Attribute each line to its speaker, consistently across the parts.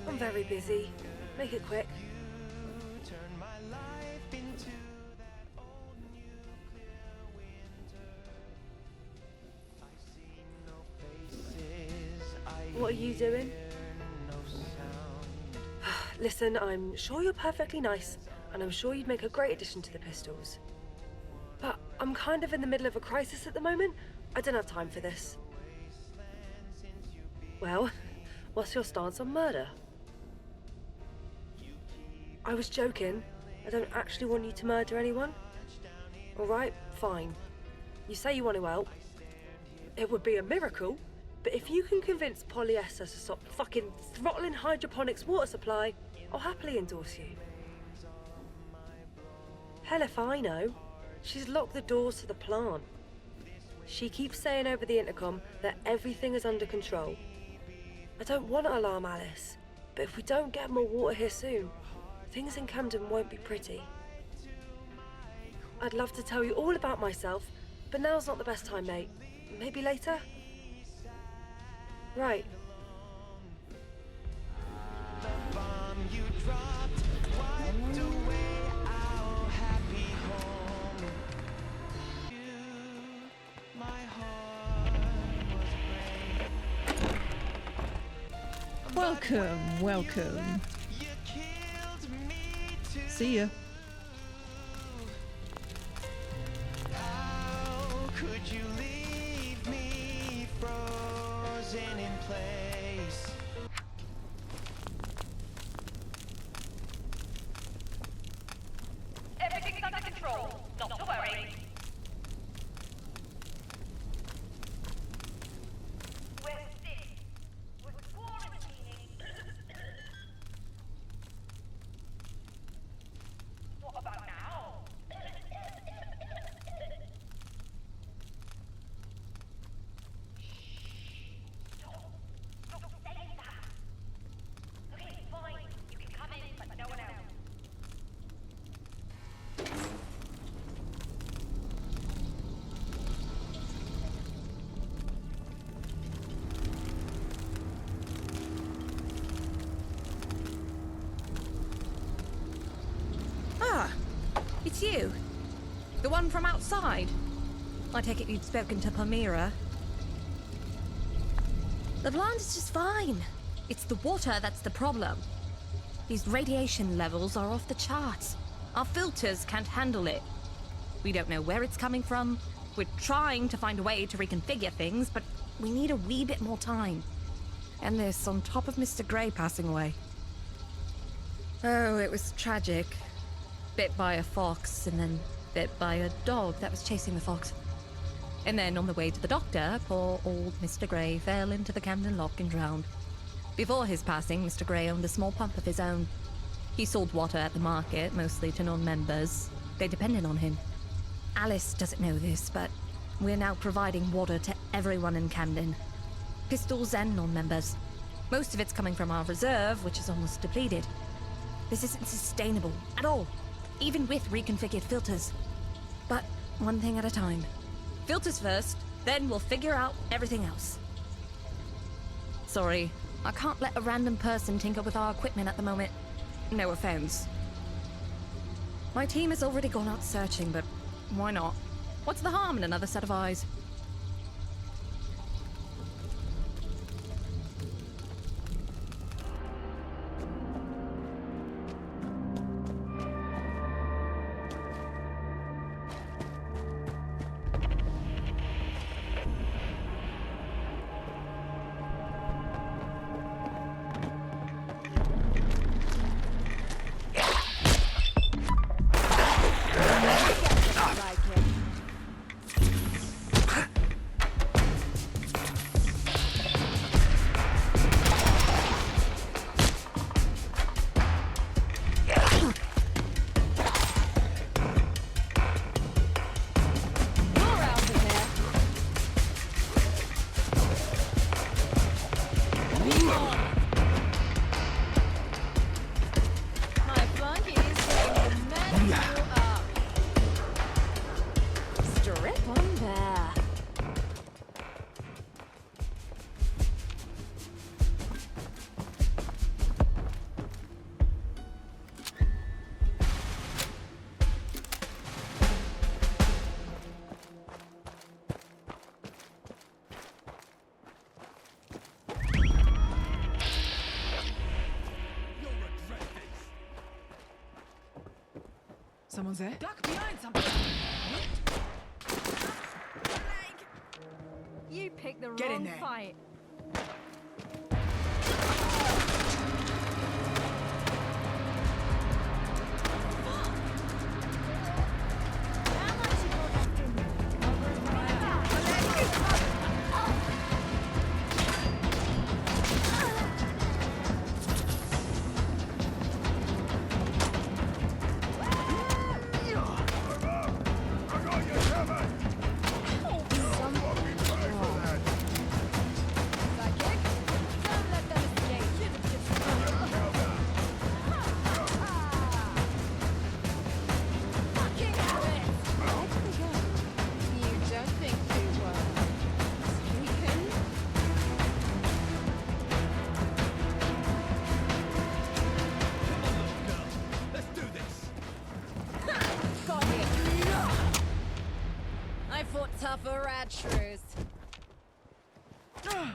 Speaker 1: I'm very busy. Make it quick. What are you doing? Listen, I'm sure you're perfectly nice, and I'm sure you'd make a great addition to the Pistols. But I'm kind of in the middle of a crisis at the moment. I don't have time for this. Well, what's your stance on murder? I was joking. I don't actually want you to murder anyone. Alright, fine. You say you want to help. It would be a miracle, but if you can convince polyester to stop fucking throttling hydroponics water supply, I'll happily endorse you. Hell if I know. She's locked the doors to the plant. She keeps saying over the intercom that everything is under control. I don't want to alarm Alice, but if we don't get more water here soon, things in Camden won't be pretty. I'd love to tell you all about myself, but now's not the best time, mate. Maybe later? Right.
Speaker 2: Welcome, welcome. See ya.
Speaker 3: How could you leave me frozen in place?
Speaker 4: Everything's under control, not to worry. We're sick. We're quarantining. What about now? Don't say that. Okay, fine. You can come in, but no one else.
Speaker 5: Ah, it's you. The one from outside. I take it you'd spoken to Palmyra. The plant is just fine. It's the water that's the problem. These radiation levels are off the charts. Our filters can't handle it. We don't know where it's coming from. We're trying to find a way to reconfigure things, but we need a wee bit more time. And this on top of Mr. Grey passing away. Oh, it was tragic. Bit by a fox, and then bit by a dog that was chasing the fox. And then on the way to the doctor, poor old Mr. Grey fell into the Camden Lock and drowned. Before his passing, Mr. Grey owned a small pump of his own. He sold water at the market, mostly to non-members. They depended on him. Alice doesn't know this, but we're now providing water to everyone in Camden. Pistols and non-members. Most of it's coming from our reserve, which is almost depleted. This isn't sustainable at all, even with reconfigured filters. But one thing at a time. Filters first, then we'll figure out everything else. Sorry, I can't let a random person tinker with our equipment at the moment. No offense. My team has already gone out searching, but why not? What's the harm in another set of eyes?
Speaker 2: Someone's there?
Speaker 6: Duck behind something!
Speaker 7: You picked the
Speaker 6: Get in
Speaker 7: wrong
Speaker 6: there.
Speaker 7: fight. How much you got left in you? Over fire. Psychic? Don't let them escape. Fucking hell it! Where did they go? You don't think they were taken?
Speaker 3: Let's do this.
Speaker 7: Got it. I fought tougher rad shrews. Yeah!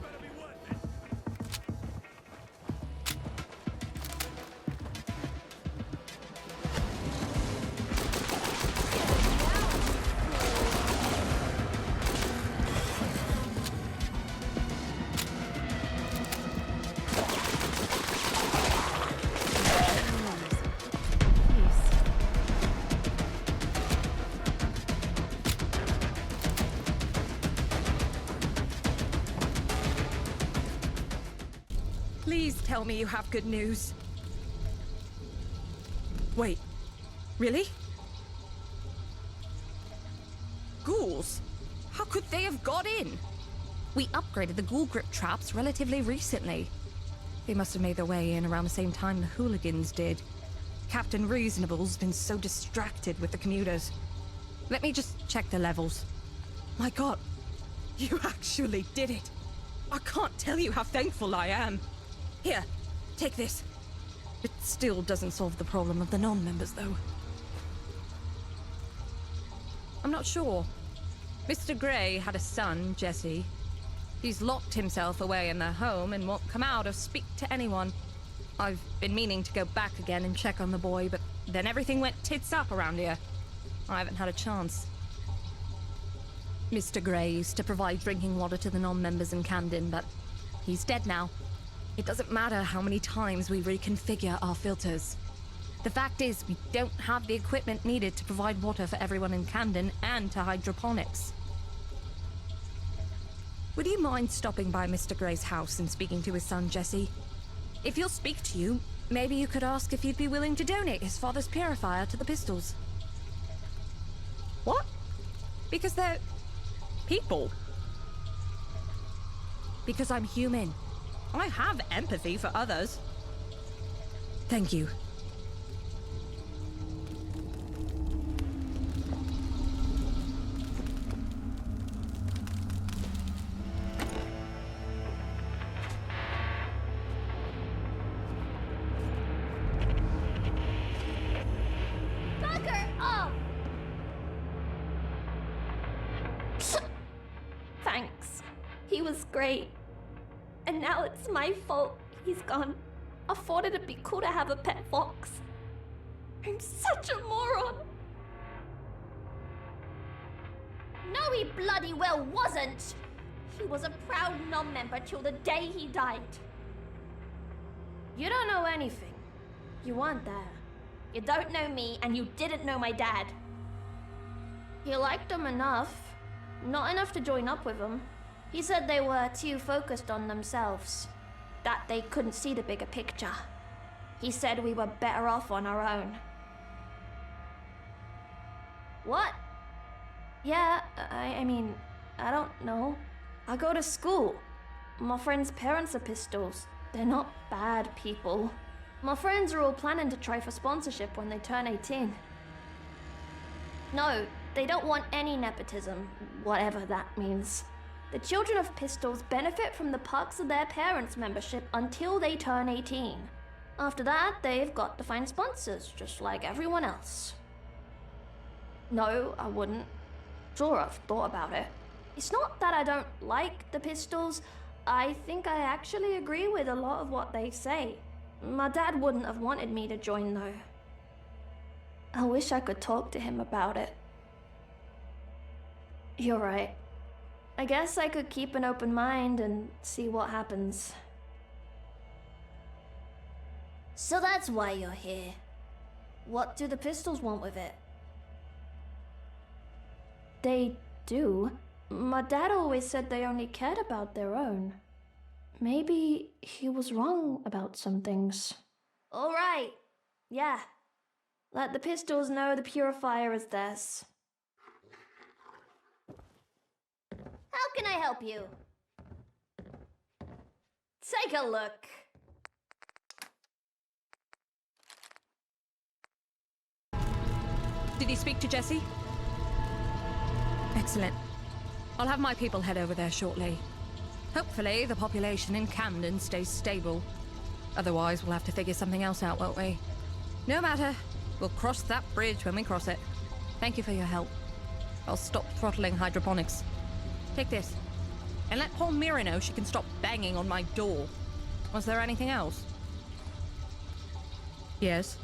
Speaker 3: Better be worth it.
Speaker 5: Please tell me you have good news. Wait, really? Ghouls? How could they have got in? We upgraded the ghoul grip traps relatively recently. They must have made their way in around the same time the hooligans did. Captain Reasonable's been so distracted with the commuters. Let me just check the levels. My God, you actually did it. I can't tell you how thankful I am. Here, take this. It still doesn't solve the problem of the non-members, though. I'm not sure. Mr. Grey had a son, Jesse. He's locked himself away in their home and won't come out or speak to anyone. I've been meaning to go back again and check on the boy, but then everything went tits up around here. I haven't had a chance. Mr. Grey used to provide drinking water to the non-members in Camden, but he's dead now. It doesn't matter how many times we reconfigure our filters. The fact is, we don't have the equipment needed to provide water for everyone in Camden and to hydroponics. Would you mind stopping by Mr. Grey's house and speaking to his son, Jesse? If he'll speak to you, maybe you could ask if he'd be willing to donate his father's purifier to the pistols. What? Because they're people. Because I'm human. I have empathy for others. Thank you.
Speaker 4: Bugger off! Thanks. He was great. And now it's my fault he's gone. I thought it'd be cool to have a pet fox. I'm such a moron. No, he bloody well wasn't. He was a proud non-member till the day he died. You don't know anything. You weren't there. You don't know me, and you didn't know my dad. He liked them enough. Not enough to join up with them. He said they were too focused on themselves. That they couldn't see the bigger picture. He said we were better off on our own. What? Yeah, I mean, I don't know. I go to school. My friends' parents are pistols. They're not bad people. My friends are all planning to try for sponsorship when they turn 18. No, they don't want any nepotism, whatever that means. The children of Pistols benefit from the perks of their parents' membership until they turn 18. After that, they've got to find sponsors, just like everyone else. No, I wouldn't. Sure, I've thought about it. It's not that I don't like the Pistols. I think I actually agree with a lot of what they say. My dad wouldn't have wanted me to join, though. I wish I could talk to him about it. You're right. I guess I could keep an open mind and see what happens. So that's why you're here. What do the Pistols want with it? They do. My dad always said they only cared about their own. Maybe he was wrong about some things. All right. Yeah. Let the Pistols know the purifier is theirs. How can I help you? Take a look.
Speaker 5: Did he speak to Jesse? Excellent. I'll have my people head over there shortly. Hopefully, the population in Camden stays stable. Otherwise, we'll have to figure something else out, won't we? No matter. We'll cross that bridge when we cross it. Thank you for your help. I'll stop throttling hydroponics. Take this. And let poor Mira know she can stop banging on my door. Was there anything else? Yes.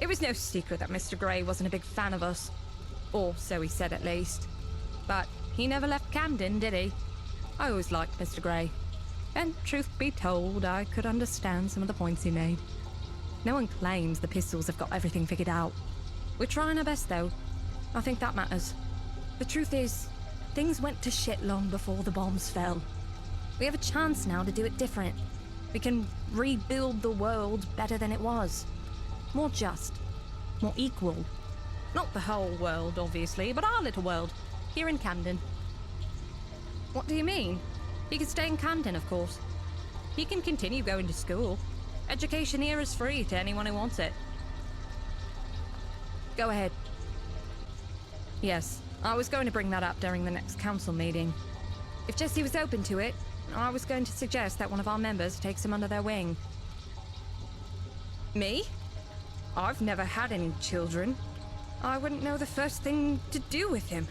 Speaker 5: It was no secret that Mr. Grey wasn't a big fan of us. Or so he said, at least. But he never left Camden, did he? I always liked Mr. Grey. And truth be told, I could understand some of the points he made. No one claims the Pistols have got everything figured out. We're trying our best, though. I think that matters. The truth is, things went to shit long before the bombs fell. We have a chance now to do it different. We can rebuild the world better than it was. More just. More equal. Not the whole world, obviously, but our little world. Here in Camden. What do you mean? He can stay in Camden, of course. He can continue going to school. Education here is free to anyone who wants it. Go ahead. Yes, I was going to bring that up during the next council meeting. If Jesse was open to it, I was going to suggest that one of our members takes him under their wing. Me? I've never had any children. I wouldn't know the first thing to do with him.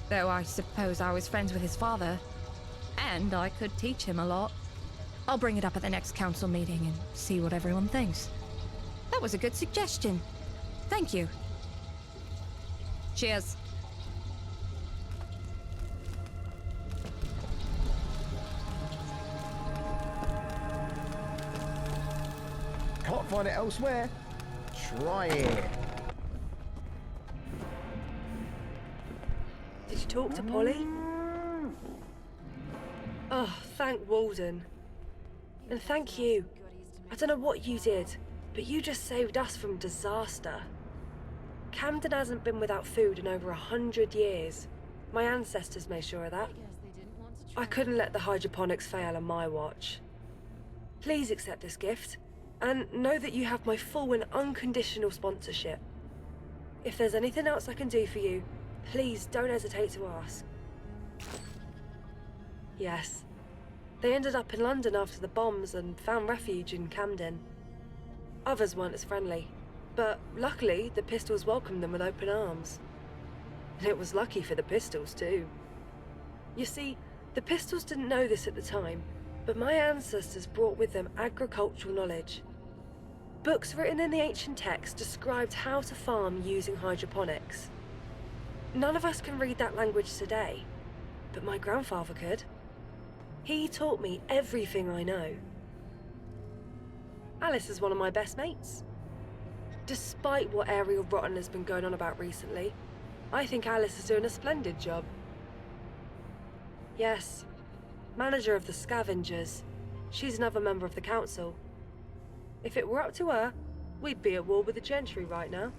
Speaker 5: Though I suppose I was friends with his father. And I could teach him a lot. I'll bring it up at the next council meeting and see what everyone thinks. That was a good suggestion. Thank you. Cheers.
Speaker 6: Can't find it elsewhere. Try it.
Speaker 1: Did you talk to Polly? Oh, thank Walden. And thank you. I don't know what you did, but you just saved us from disaster. Camden hasn't been without food in over 100 years. My ancestors made sure of that. I couldn't let the hydroponics fail on my watch. Please accept this gift, and know that you have my full and unconditional sponsorship. If there's anything else I can do for you, please don't hesitate to ask. Yes. They ended up in London after the bombs and found refuge in Camden. Others weren't as friendly, but luckily the Pistols welcomed them with open arms. And it was lucky for the Pistols too. You see, the Pistols didn't know this at the time, but my ancestors brought with them agricultural knowledge. Books written in the ancient text described how to farm using hydroponics. None of us can read that language today, but my grandfather could. He taught me everything I know. Alice is one of my best mates. Despite what aerial rotten has been going on about recently, I think Alice is doing a splendid job. Yes, manager of the Scavengers. She's another member of the council. If it were up to her, we'd be at war with the gentry right now.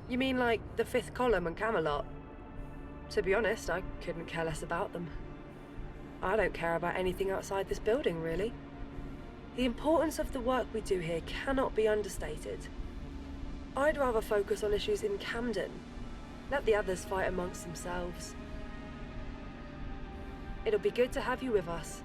Speaker 1: You mean like the Fifth Column and Camelot? To be honest, I couldn't care less about them. I don't care about anything outside this building, really. The importance of the work we do here cannot be understated. I'd rather focus on issues in Camden. Let the others fight amongst themselves. It'll be good to have you with us.